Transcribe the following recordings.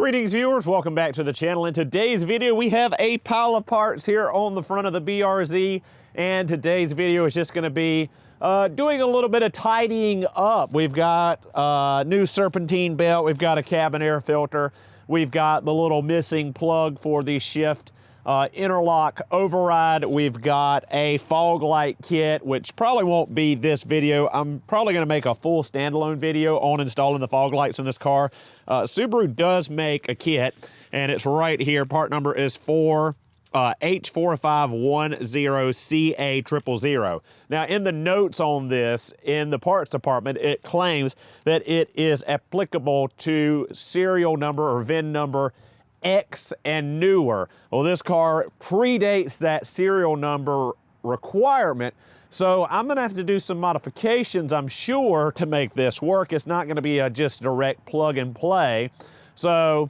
Greetings viewers, welcome back to the channel. In today's video we have a pile of parts here on the front of the BRZ, and today's video is just going to be doing a little bit of tidying up. We've got a new serpentine belt, we've got a cabin air filter, we've got the little missing plug for the shift interlock override, we've got a fog light kit, which probably won't be this video. I'm probably going to make a full standalone video on installing the fog lights in this car. Subaru does make a kit, and it's right here. Part number is H4510CA000. Now, in the notes on this, in the parts department, it claims that it is applicable to serial number or VIN number X and newer. Well, this car predates that serial number requirement, so I'm gonna have to do some modifications, I'm sure, to make this work. It's not gonna be a just direct plug and play. So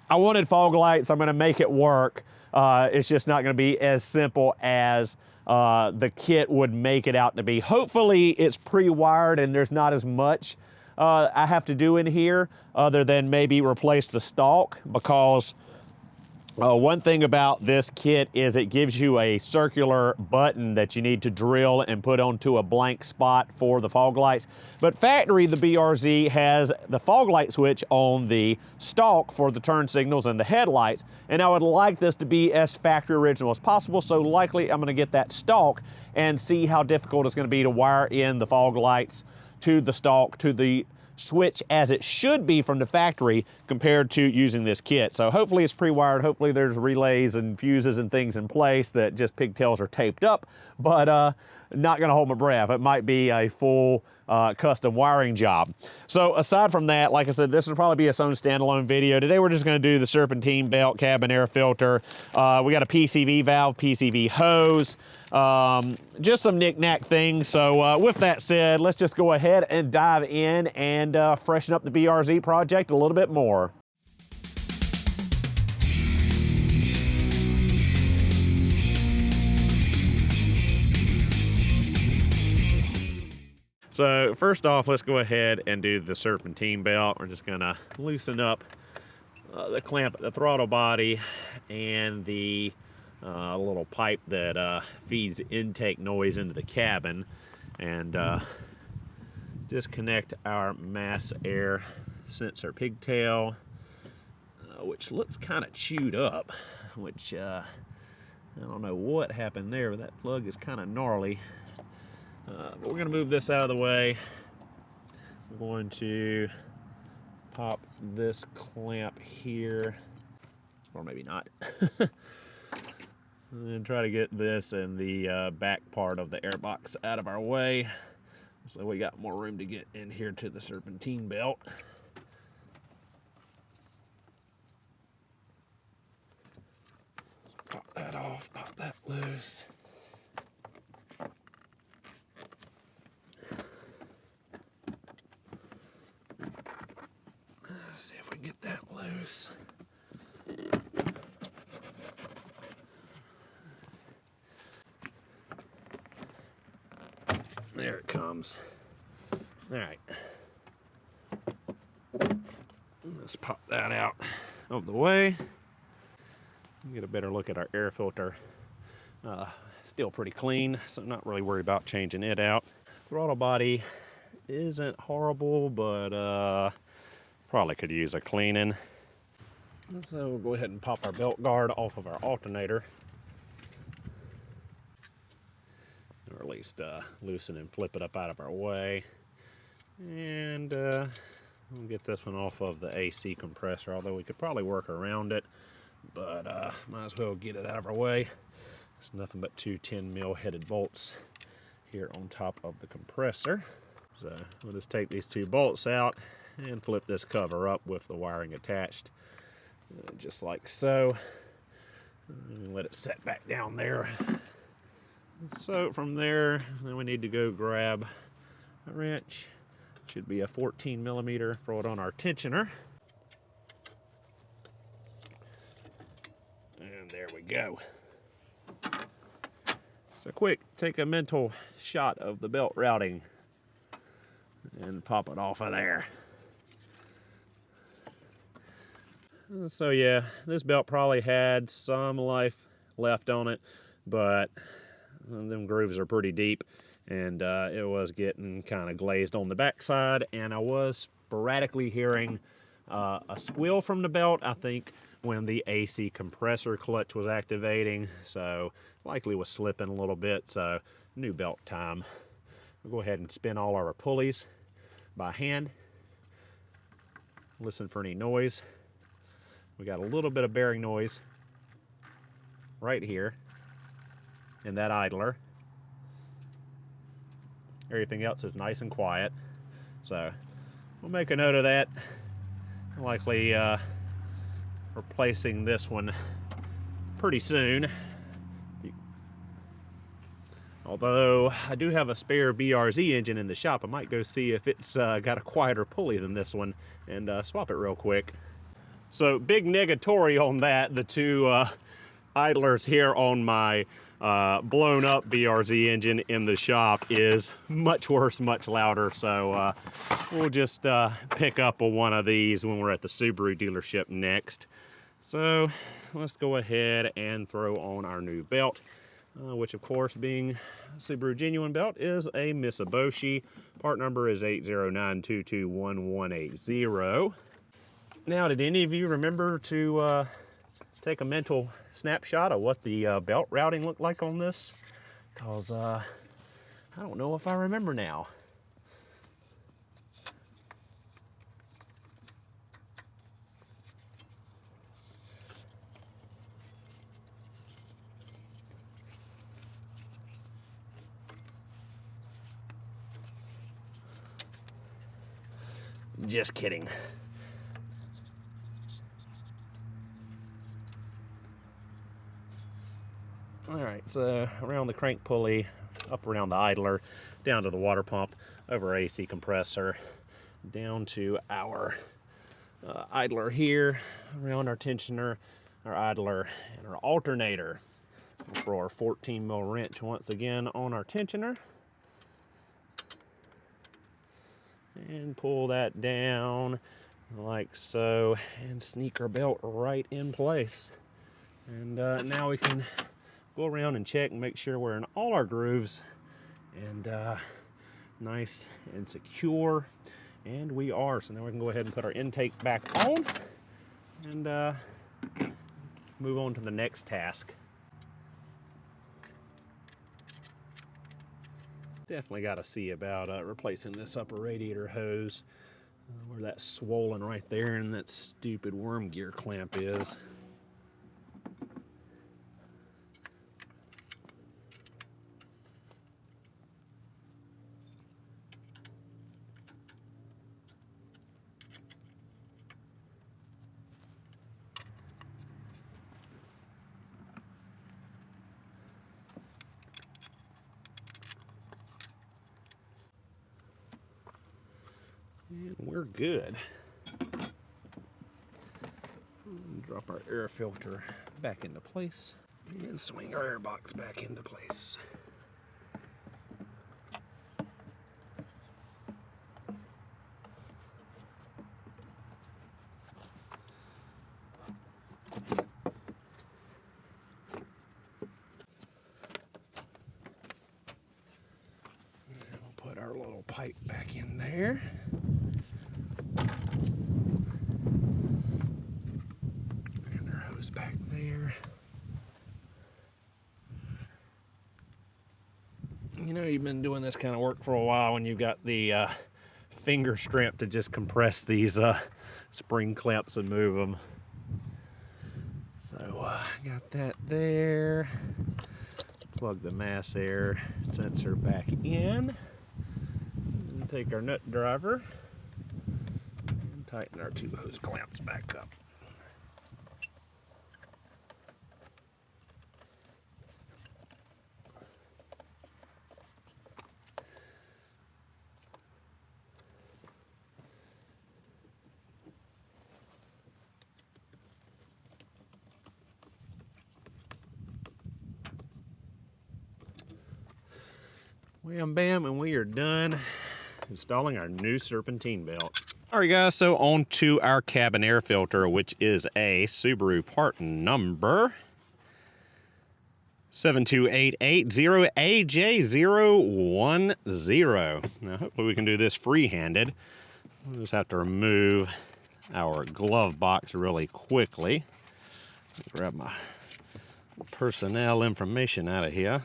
I wanted fog lights, I'm gonna make it work. It's just not gonna be as simple as the kit would make it out to be. Hopefully it's pre-wired and there's not as much I have to do in here other than maybe replace the stalk, because one thing about this kit is it gives you a circular button that you need to drill and put onto a blank spot for the fog lights. But factory, the BRZ has the fog light switch on the stalk for the turn signals and the headlights, and I would like this to be as factory original as possible, so likely I'm going to get that stalk and see how difficult it's going to be to wire in the fog lights to the stalk, to the switch as it should be from the factory compared to using this kit. So hopefully it's pre-wired, hopefully there's relays and fuses and things in place that just pigtails are taped up, but not gonna hold my breath. It might be a full custom wiring job. So aside from that, like I said, this will probably be its own standalone video. Today we're just gonna do the serpentine belt, cabin air filter. We got a PCV valve, PCV hose, just some knick-knack things. So with that said, let's just go ahead and dive in and freshen up the BRZ project a little bit more. So first off, let's go ahead and do the serpentine belt. We're just gonna loosen up the clamp at the throttle body and the little pipe that feeds intake noise into the cabin, and disconnect our mass air sensor pigtail, which looks kind of chewed up, which I don't know what happened there, but that plug is kind of gnarly. But we're going to move this out of the way. We're going to pop this clamp here, or maybe not. And try to get this and the back part of the airbox out of our way, so we got more room to get in here to the serpentine belt. So pop that off, pop that loose. Let's see if we can get that loose. There it comes. All right. Let's pop that out of the way. Get a better look at our air filter. Still pretty clean, so I'm not really worried about changing it out. Throttle body isn't horrible, but probably could use a cleaning. So we'll go ahead and pop our belt guard off of our alternator, or at least loosen and flip it up out of our way. And we'll get this one off of the AC compressor, although we could probably work around it, but might as well get it out of our way. It's nothing but two 10mm headed bolts here on top of the compressor. So we'll just take these two bolts out and flip this cover up with the wiring attached, just like so. And let it set back down there. So from there, then we need to go grab a wrench. It should be a 14mm, throw it on our tensioner. And there we go. So quick, take a mental shot of the belt routing and pop it off of there. So yeah, this belt probably had some life left on it, but them grooves are pretty deep, and it was getting kind of glazed on the backside, and I was sporadically hearing a squeal from the belt, I think when the AC compressor clutch was activating, so likely was slipping a little bit. So new belt time. We'll go ahead and spin all our pulleys by hand. Listen for any noise. We got a little bit of bearing noise right here in that idler. Everything else is nice and quiet. So we'll make a note of that. Likely replacing this one pretty soon. Although I do have a spare BRZ engine in the shop, I might go see if it's got a quieter pulley than this one and swap it real quick. So big negatory on that, the two idlers here on my blown up BRZ engine in the shop is much worse, much louder. So we'll just pick up one of these when we're at the Subaru dealership next. So let's go ahead and throw on our new belt, which of course, being a Subaru genuine belt, is a Mitsubishi. Part number is 809221180. Now, did any of you remember to take a mental snapshot of what the belt routing looked like on this? Because I don't know if I remember now. Just kidding. All right, so around the crank pulley, up around the idler, down to the water pump, over AC compressor, down to our idler here, around our tensioner, our idler, and our alternator. For our 14 mil wrench once again on our tensioner. And pull that down like so, and sneak our belt right in place. And now we can go around and check and make sure we're in all our grooves and nice and secure. And we are. So now we can go ahead and put our intake back on and move on to the next task. Definitely got to see about replacing this upper radiator hose where that's swollen right there and that stupid worm gear clamp is. And we're good. Drop our air filter back into place and swing our air box back into place. And we'll put our little pipe back in there. Back there. You know, you've been doing this kind of work for a while when you've got the finger strap to just compress these spring clamps and move them. So got that there. Plug the mass air sensor back in and take our nut driver and tighten our two hose clamps back up. Wham bam, and we are done installing our new Serpentine belt. All right, guys, so on to our cabin air filter, which is a Subaru part number 72880AJ010. Now, hopefully we can do this free-handed. We'll just have to remove our glove box really quickly. Grab my personnel information out of here.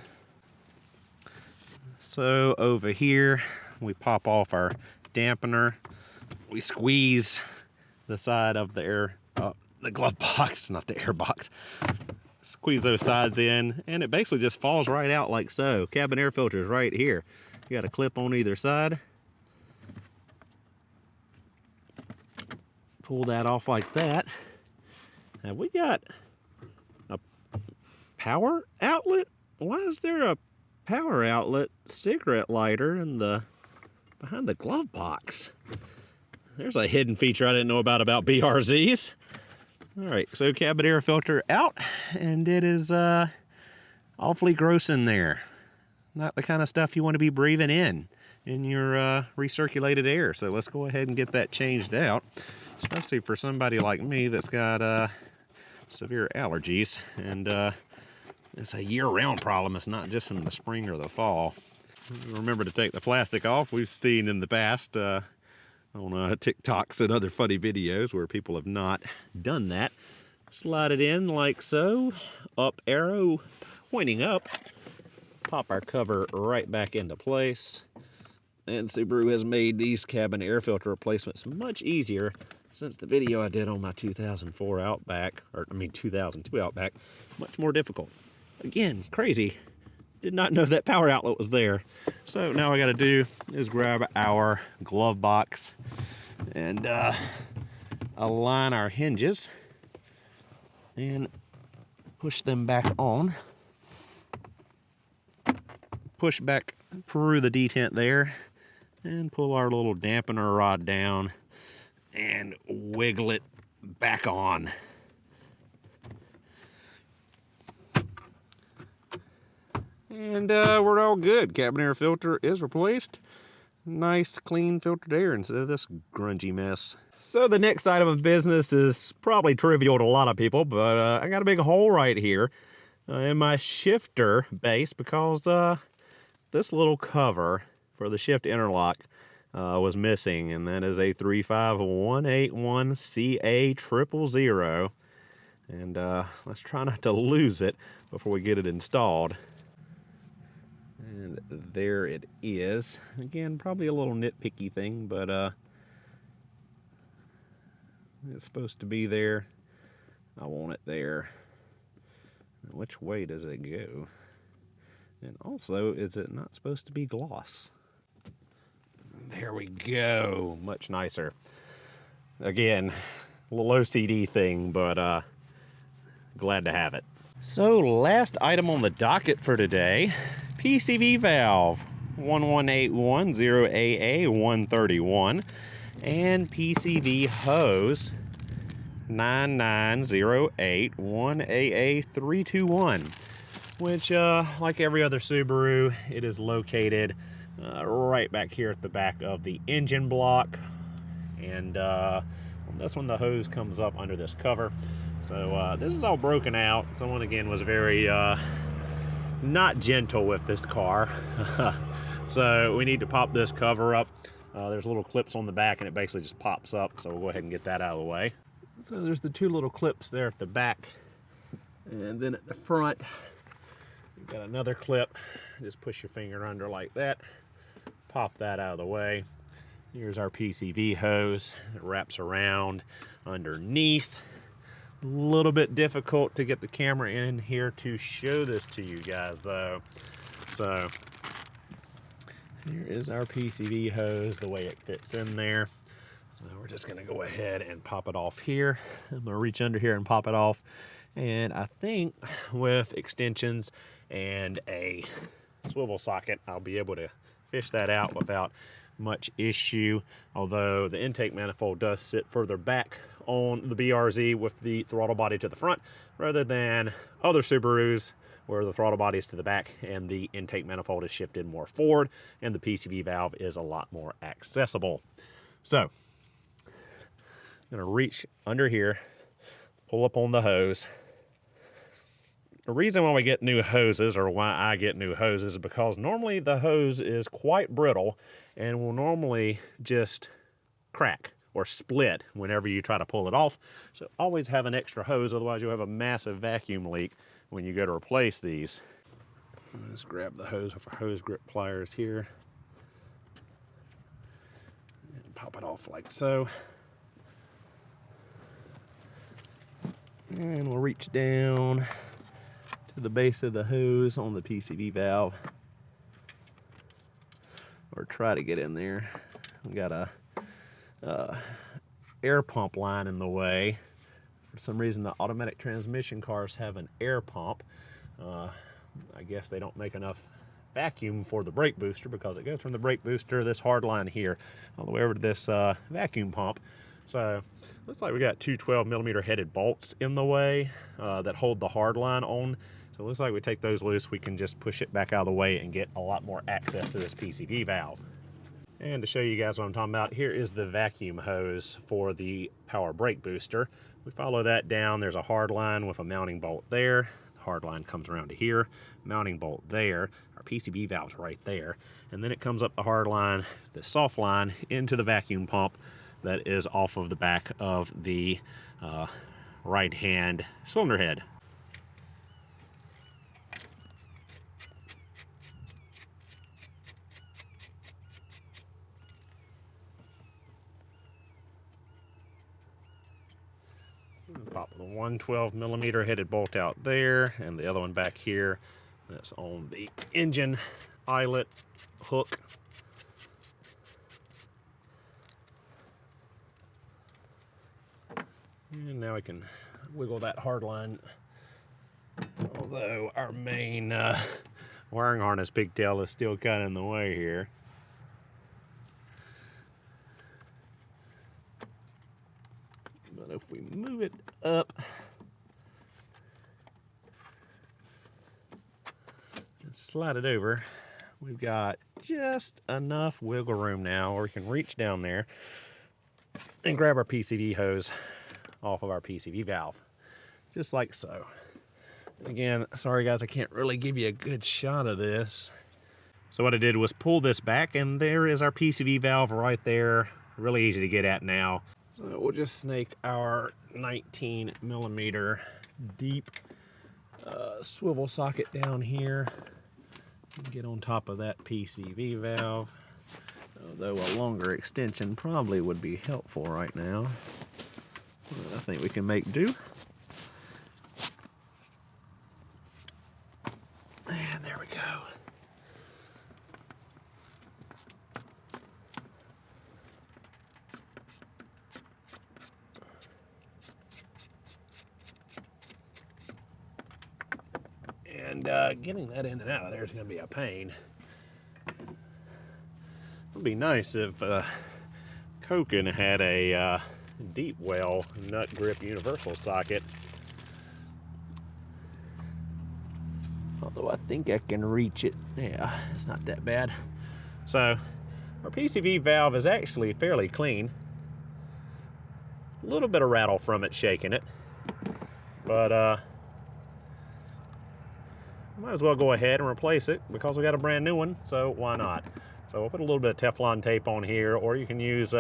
So over here, we pop off our dampener. We squeeze the side of the the glove box, not the air box. Squeeze those sides in, and it basically just falls right out like so. Cabin air filter is right here. You got a clip on either side. Pull that off like that. Have we got a power outlet? Why is there a power outlet cigarette lighter behind the glove box? There's a hidden feature I didn't know about BRZs. All right, so cabin air filter out, and it is awfully gross in there. Not the kind of stuff you want to be breathing in your recirculated air. So let's go ahead and get that changed out, especially for somebody like me that's got severe allergies, and it's a year-round problem. It's not just in the spring or the fall. Remember to take the plastic off. We've seen in the past on TikToks and other funny videos where people have not done that. Slide it in like so, up arrow pointing up. Pop our cover right back into place. And Subaru has made these cabin air filter replacements much easier since the video I did on my 2004 Outback, 2002 Outback, much more difficult. Again, crazy. Did not know that power outlet was there. So now all I gotta do is grab our glove box and align our hinges and push them back on. Push back through the detent there and pull our little dampener rod down and wiggle it back on. And we're all good. Cabin air filter is replaced. Nice, clean filtered air instead of this grungy mess. So the next item of business is probably trivial to a lot of people, but I got a big hole right here in my shifter base because this little cover for the shift interlock was missing, and that is a 35181CA000. And let's try not to lose it before we get it installed. And there it is. Again, probably a little nitpicky thing, but it's supposed to be there. I want it there. Which way does it go? And also, is it not supposed to be gloss? There we go. Much nicer. Again, a little OCD thing, but glad to have it. So, last item on the docket for today. PCV valve 11810AA131 and PCV hose 99081AA321, which like every other Subaru, it is located right back here at the back of the engine block, and that's when the hose comes up under this cover. So this is all broken out. Someone again was very not gentle with this car. So we need to pop this cover up. There's little clips on the back and it basically just pops up, so we'll go ahead and get that out of the way. So there's the two little clips there at the back, and then at the front you've got another clip. Just push your finger under like that, pop that out of the way. Here's our PCV hose. It wraps around underneath. A little bit difficult to get the camera in here to show this to you guys though. So here is our PCV hose, the way it fits in there. So we're just gonna go ahead and pop it off here. I'm gonna reach under here and pop it off. And I think with extensions and a swivel socket, I'll be able to fish that out without much issue. Although the intake manifold does sit further back on the BRZ with the throttle body to the front, rather than other Subarus where the throttle body is to the back and the intake manifold is shifted more forward and the PCV valve is a lot more accessible. So gonna reach under here, pull up on the hose. The reason why we get new hoses, or why I get new hoses, is because normally the hose is quite brittle and will normally just crack or split whenever you try to pull it off. So always have an extra hose, otherwise you'll have a massive vacuum leak when you go to replace these. Let's grab the hose with our hose grip pliers here and pop it off like so. And we'll reach down to the base of the hose on the PCV valve, or try to get in there. We got a air pump line in the way. For some reason the automatic transmission cars have an air pump. I guess they don't make enough vacuum for the brake booster, because it goes from the brake booster, this hard line here, all the way over to this vacuum pump. So looks like we got two 12mm headed bolts in the way that hold the hard line on. So it looks like we take those loose, we can just push it back out of the way and get a lot more access to this PCV valve. And to show you guys what I'm talking about, here is the vacuum hose for the power brake booster. We follow that down, there's a hard line with a mounting bolt there. The hard line comes around to here, mounting bolt there, our PCV valve's right there. And then it comes up the hard line, the soft line, into the vacuum pump that is off of the back of the right-hand cylinder head. Pop the one 12mm headed bolt out there, and the other one back here. That's on the engine eyelet hook. And now we can wiggle that hard line, although our main wiring harness pigtail is still kind of in the way here. But if we move it up and slide it over, we've got just enough wiggle room now where we can reach down there and grab our PCV hose off of our PCV valve, just like so. Again, sorry guys, I can't really give you a good shot of this. So what I did was pull this back, and there is our PCV valve right there. Really easy to get at now. So we'll just snake our 19mm deep swivel socket down here and get on top of that PCV valve. Although a longer extension probably would be helpful right now. But I think we can make do. And there we go. And getting that in and out of there is going to be a pain. It would be nice if Koken had a deep well nut grip universal socket. Although I think I can reach it. Yeah, it's not that bad. So our PCV valve is actually fairly clean. A little bit of rattle from it shaking it, but might as well go ahead and replace it because we got a brand new one, so why not? So we'll put a little bit of Teflon tape on here, or you can use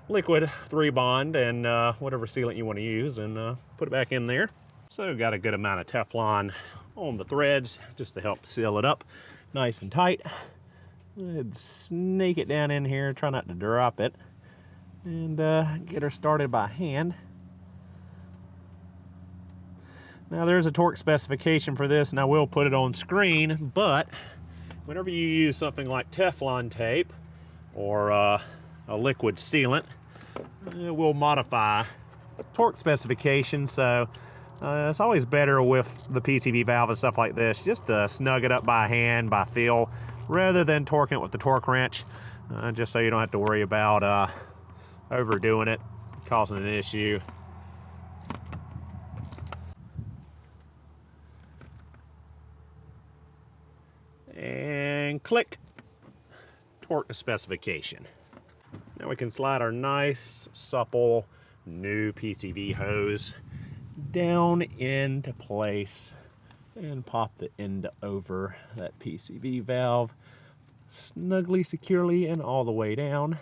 liquid 3-bond and whatever sealant you want to use, and put it back in there. So got a good amount of Teflon on the threads just to help seal it up nice and tight. Go ahead and snake it down in here, try not to drop it, and get her started by hand. Now there's a torque specification for this, and I will put it on screen, but whenever you use something like Teflon tape or a liquid sealant, it will modify torque specification. So it's always better with the PCV valve and stuff like this just to snug it up by hand, by feel, rather than torquing it with the torque wrench, just so you don't have to worry about overdoing it, causing an issue. And click, torque specification. Now we can slide our nice, supple, new PCV hose down into place and pop the end over that PCV valve snugly, securely, and all the way down.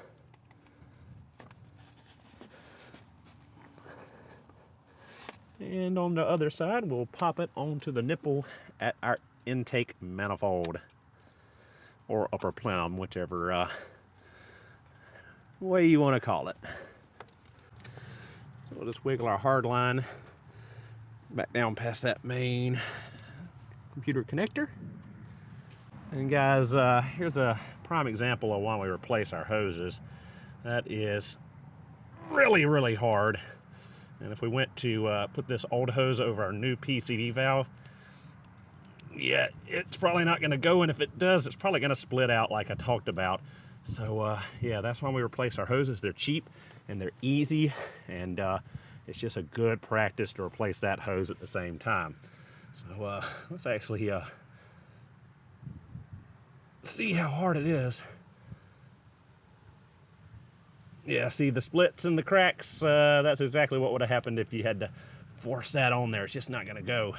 And on the other side, we'll pop it onto the nipple at our intake manifold, or upper plenum, whichever way you want to call it. So we'll just wiggle our hard line back down past that main computer connector. And guys, here's a prime example of when we replace our hoses. That is really, really hard. And if we went to put this old hose over our new PCV valve, yeah, it's probably not going to go, and if it does, it's probably going to split out like I talked about. So yeah, that's why we replace our hoses. They're cheap and they're easy, and it's just a good practice to replace that hose at the same time. So let's actually see how hard it is. Yeah, see the splits and the cracks? That's exactly what would have happened if you had to force that on there. It's just not going to go.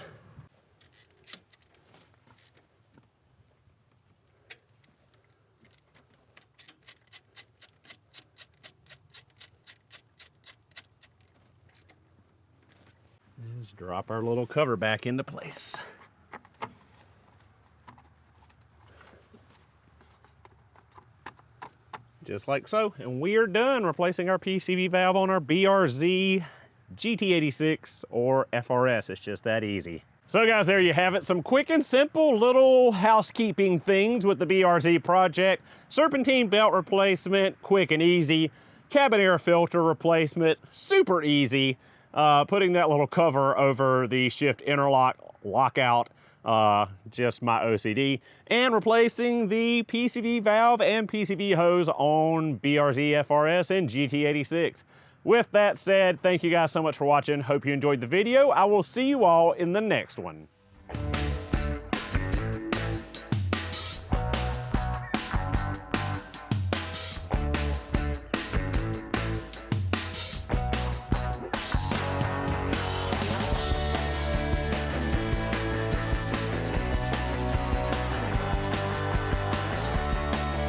Just drop our little cover back into place. Just like so, and we are done replacing our PCV valve on our BRZ, GT86, or FRS. It's just that easy. So guys, there you have it. Some quick and simple little housekeeping things with the BRZ project. Serpentine belt replacement, quick and easy. Cabin air filter replacement, super easy. Putting that little cover over the shift interlock lockout, just my OCD, and replacing the PCV valve and PCV hose on BRZ FRS and GT86. With that said, thank you guys so much for watching. Hope you enjoyed the video. I will see you all in the next one.